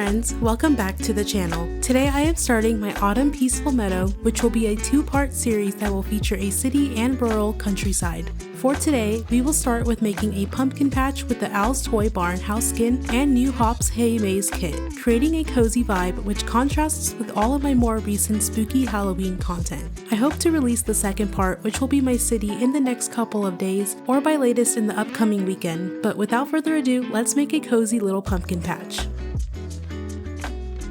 friends, welcome back to the channel. Today I am starting my Fall Peaceful Meadow, which will be a two-part series that will feature a city and rural countryside. For today, we will start with making a pumpkin patch with the Owl's Toy Barn house skin and New Hop's Hay Maze kit, creating a cozy vibe which contrasts with all of my more recent spooky Halloween content. I hope to release the second part, which will be my city, in the next couple of days or by latest in the upcoming weekend, but without further ado, let's make a cozy little pumpkin patch.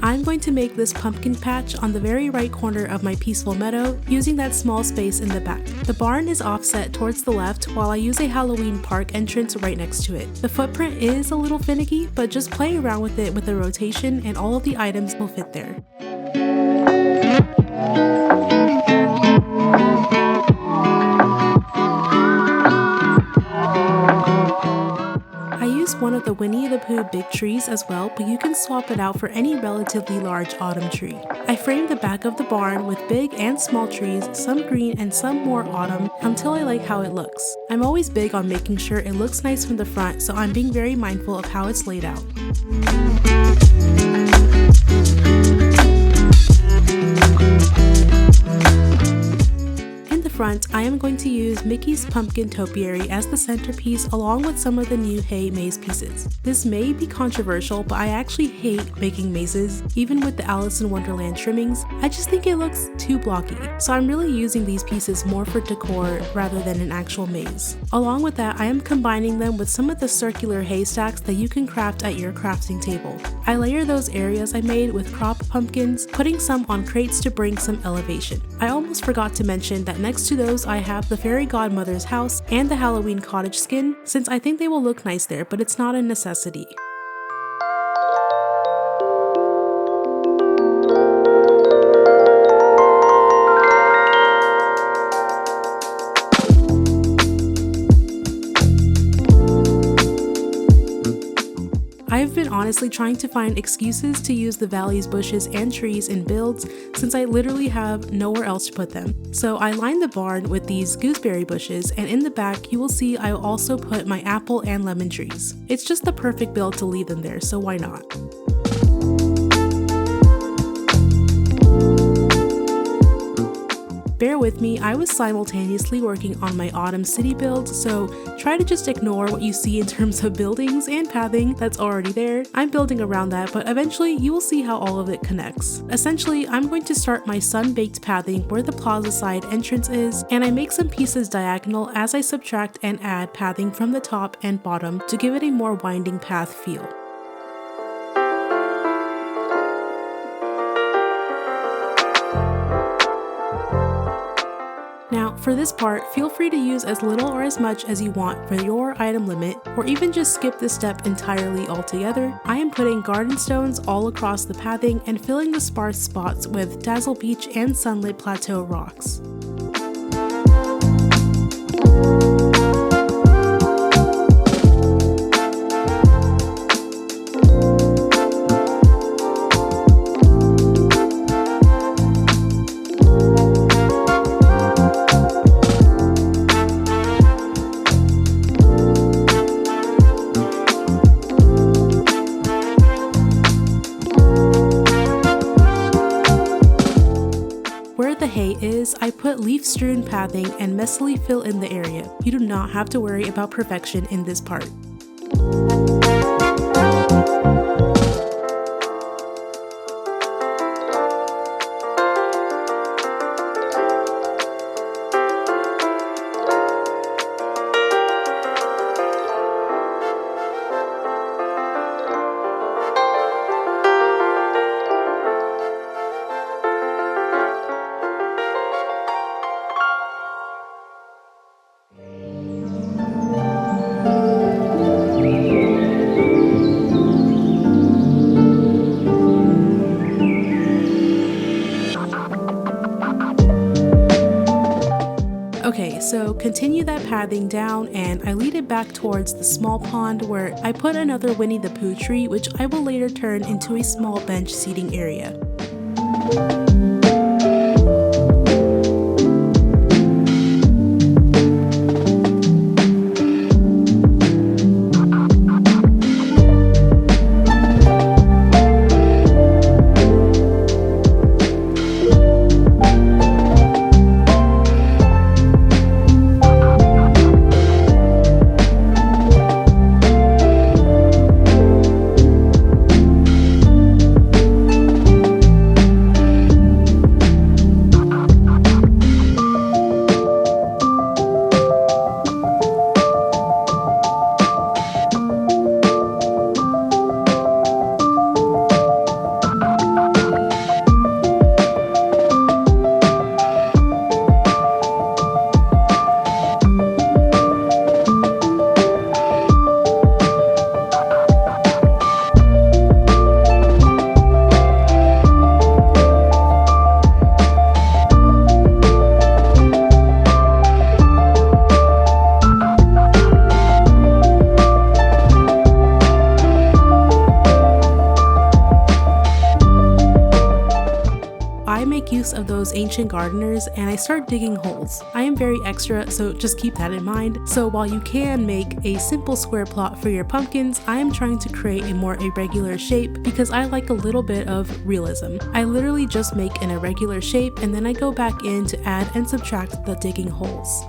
I'm going to make this pumpkin patch on the very right corner of my peaceful meadow using that small space in the back. The barn is offset towards the left while I use a Halloween park entrance right next to it. The footprint is a little finicky, but just play around with it with the rotation and all of the items will fit there. One of the Winnie the Pooh big trees as well, but you can swap it out for any relatively large autumn tree. I framed the back of the barn with big and small trees, some green and some more autumn, until I like how it looks. I'm always big on making sure it looks nice from the front, so I'm being very mindful of how it's laid out. Front, I am going to use Mickey's Pumpkin Topiary as the centerpiece along with some of the new hay maze pieces. This may be controversial, but I actually hate making mazes, even with the Alice in Wonderland trimmings. I just think it looks too blocky, so I'm really using these pieces more for decor rather than an actual maze. Along with that, I am combining them with some of the circular hay stacks that you can craft at your crafting table. I layer those areas I made with crop pumpkins, putting some on crates to bring some elevation. I almost forgot to mention that next to those I have the fairy godmother's house and the Halloween cottage skin, since I think they will look nice there, but it's not a necessity. I've been honestly trying to find excuses to use the valley's bushes and trees in builds since I literally have nowhere else to put them. So I lined the barn with these gooseberry bushes, and in the back you will see I will also put my apple and lemon trees. It's just the perfect build to leave them there, so why not? Bear with me, I was simultaneously working on my autumn city build, so try to just ignore what you see in terms of buildings and pathing that's already there. I'm building around that, but eventually you will see how all of it connects. Essentially, I'm going to start my sun-baked pathing where the plaza side entrance is, and I make some pieces diagonal as I subtract and add pathing from the top and bottom to give it a more winding path feel. Now, for this part, feel free to use as little or as much as you want for your item limit, or even just skip this step entirely altogether. I am putting garden stones all across the pathing and filling the sparse spots with Dazzle Beach and Sunlit Plateau rocks. I put leaf-strewn pathing and messily fill in the area. You do not have to worry about perfection in this part. Okay, so continue that pathing down and I lead it back towards the small pond where I put another Winnie the Pooh tree, which I will later turn into a small bench seating area. ancient gardeners and I start digging holes. I am very extra, so just keep that in mind. So while you can make a simple square plot for your pumpkins, I am trying to create a more irregular shape because I like a little bit of realism. I literally just make an irregular shape and then I go back in to add and subtract the digging holes.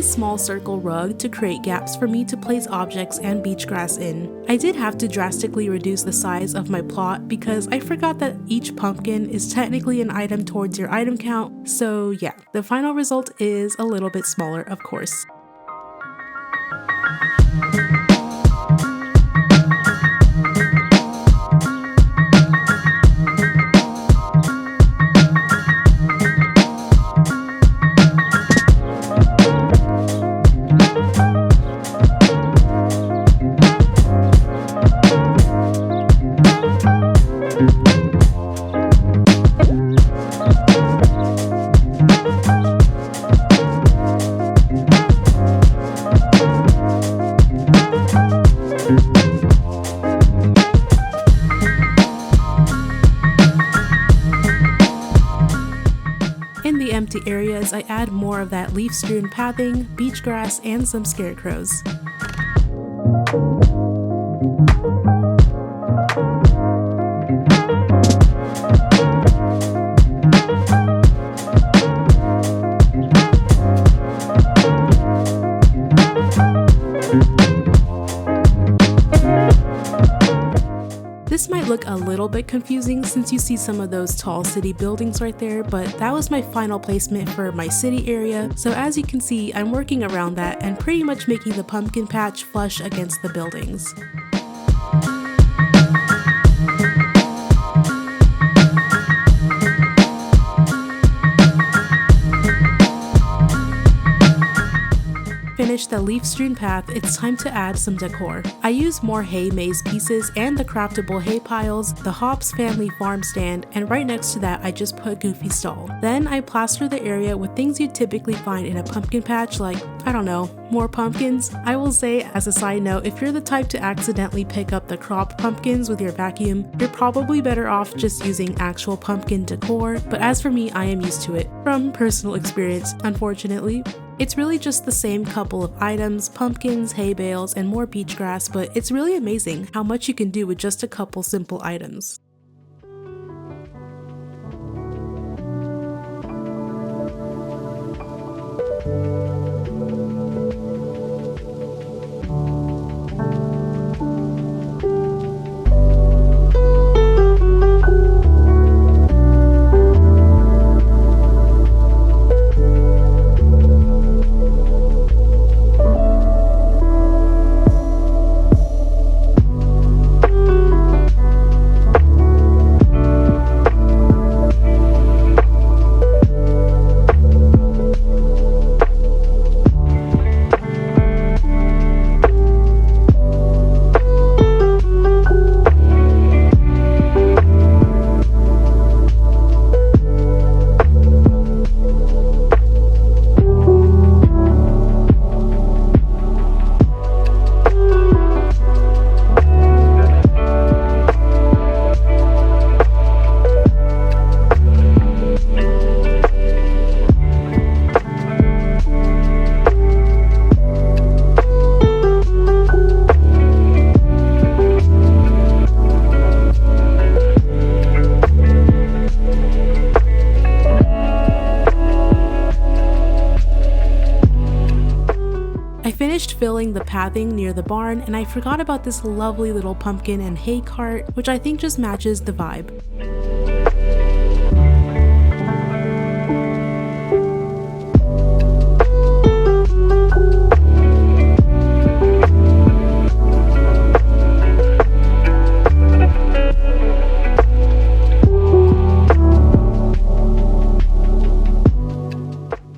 Small circle rug to create gaps for me to place objects and beach grass in. I did have to drastically reduce the size of my plot because I forgot that each pumpkin is technically an item towards your item count, so yeah, the final result is a little bit smaller, of course. Empty areas, I add more of that leaf-strewn pathing, beach grass, and some scarecrows. This might look a little bit confusing since you see some of those tall city buildings right there, but that was my final placement for my city area. So as you can see, I'm working around that and pretty much making the pumpkin patch flush against the buildings. Finish the leaf-strewn path, it's time to add some decor. I use more hay maze pieces and the craftable hay piles, the Hobbs family farm stand, and right next to that I just put Goofy's stall. Then I plaster the area with things you'd typically find in a pumpkin patch, like, I don't know, more pumpkins. I will say, as a side note, if you're the type to accidentally pick up the cropped pumpkins with your vacuum, you're probably better off just using actual pumpkin decor, but as for me, I am used to it, from personal experience, unfortunately. It's really just the same couple of items, pumpkins, hay bales, and more beach grass, but it's really amazing how much you can do with just a couple simple items. finished filling the pathing near the barn, and I forgot about this lovely little pumpkin and hay cart, which I think just matches the vibe.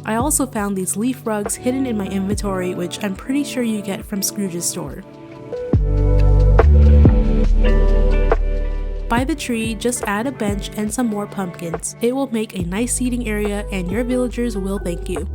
I also found these leaf rugs hidden in my inventory, which I'm pretty sure you get from Scrooge's store. By the tree, just add a bench and some more pumpkins. It will make a nice seating area and your villagers will thank you.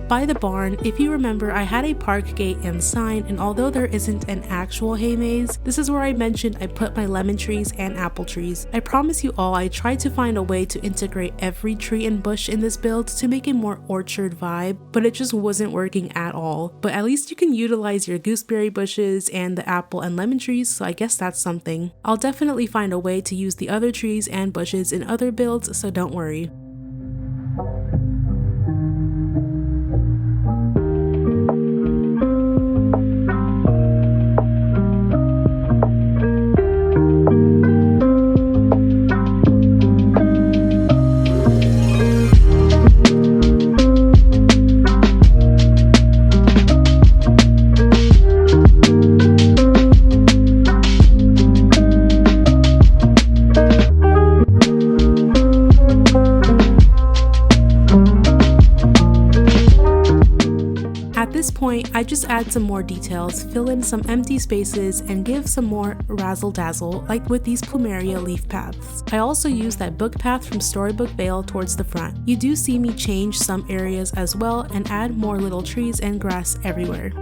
By the barn, if you remember, I had a park gate and sign, and although there isn't an actual hay maze, this is where I mentioned I put my lemon trees and apple trees. I promise you all, I tried to find a way to integrate every tree and bush in this build to make a more orchard vibe, but it just wasn't working at all. But at least you can utilize your gooseberry bushes and the apple and lemon trees, so I guess that's something. I'll definitely find a way to use the other trees and bushes in other builds, so don't worry. At this point, I just add some more details, fill in some empty spaces, and give some more razzle-dazzle, like with these plumeria leaf paths. I also use that book path from Storybook Vale towards the front. You do see me change some areas as well and add more little trees and grass everywhere.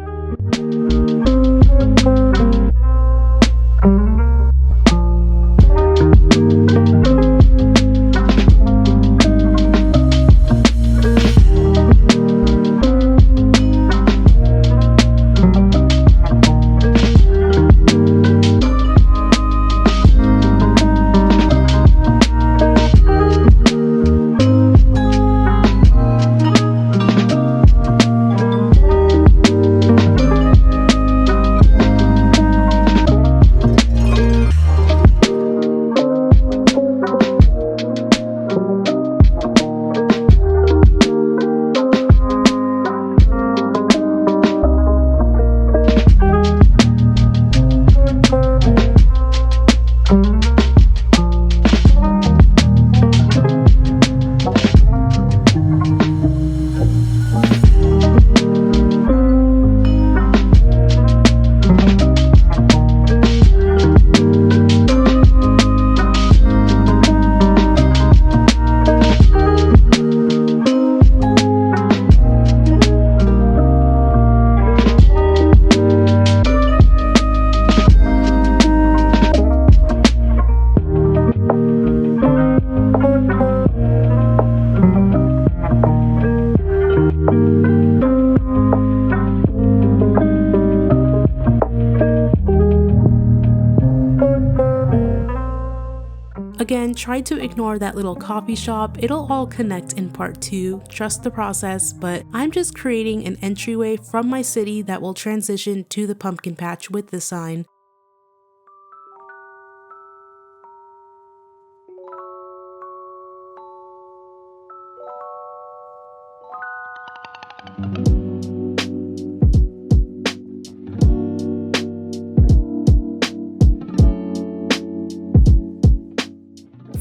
Again, try to ignore that little coffee shop, it'll all connect in part 2, trust the process, but I'm just creating an entryway from my city that will transition to the pumpkin patch with the sign.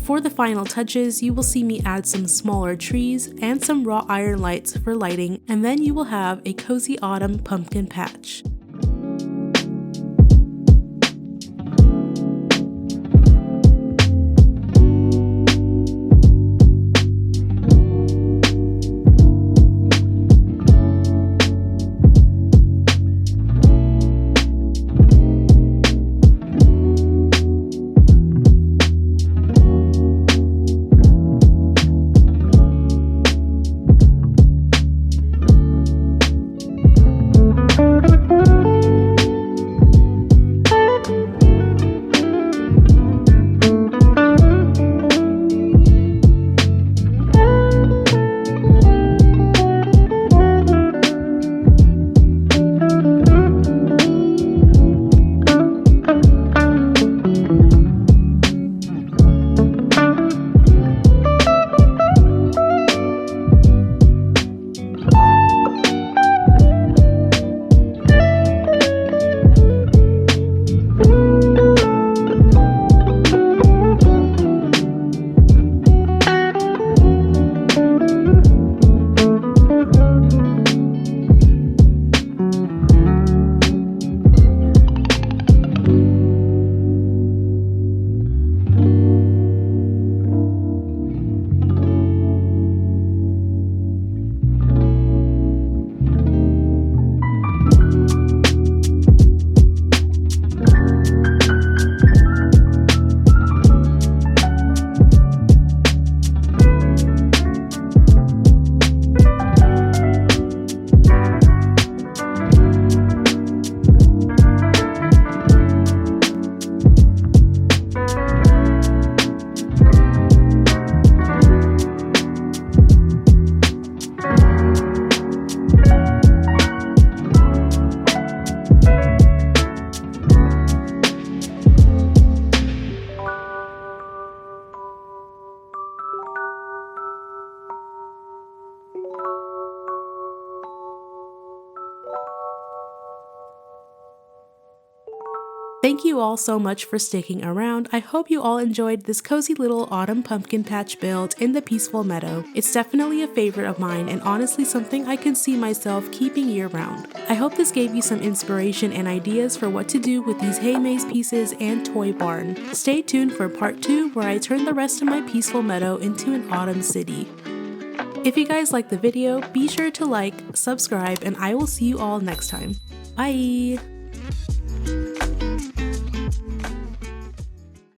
For the final touches, you will see me add some smaller trees and some wrought iron lights for lighting, and then you will have a cozy autumn pumpkin patch. Thank you all so much for sticking around. I hope you all enjoyed this cozy little autumn pumpkin patch build in the Peaceful Meadow. It's definitely a favorite of mine and honestly something I can see myself keeping year round. I hope this gave you some inspiration and ideas for what to do with these hay maze pieces and toy barn. Stay tuned for part 2 where I turn the rest of my Peaceful Meadow into an autumn city. If you guys liked the video, be sure to like, subscribe, and I will see you all next time. Bye!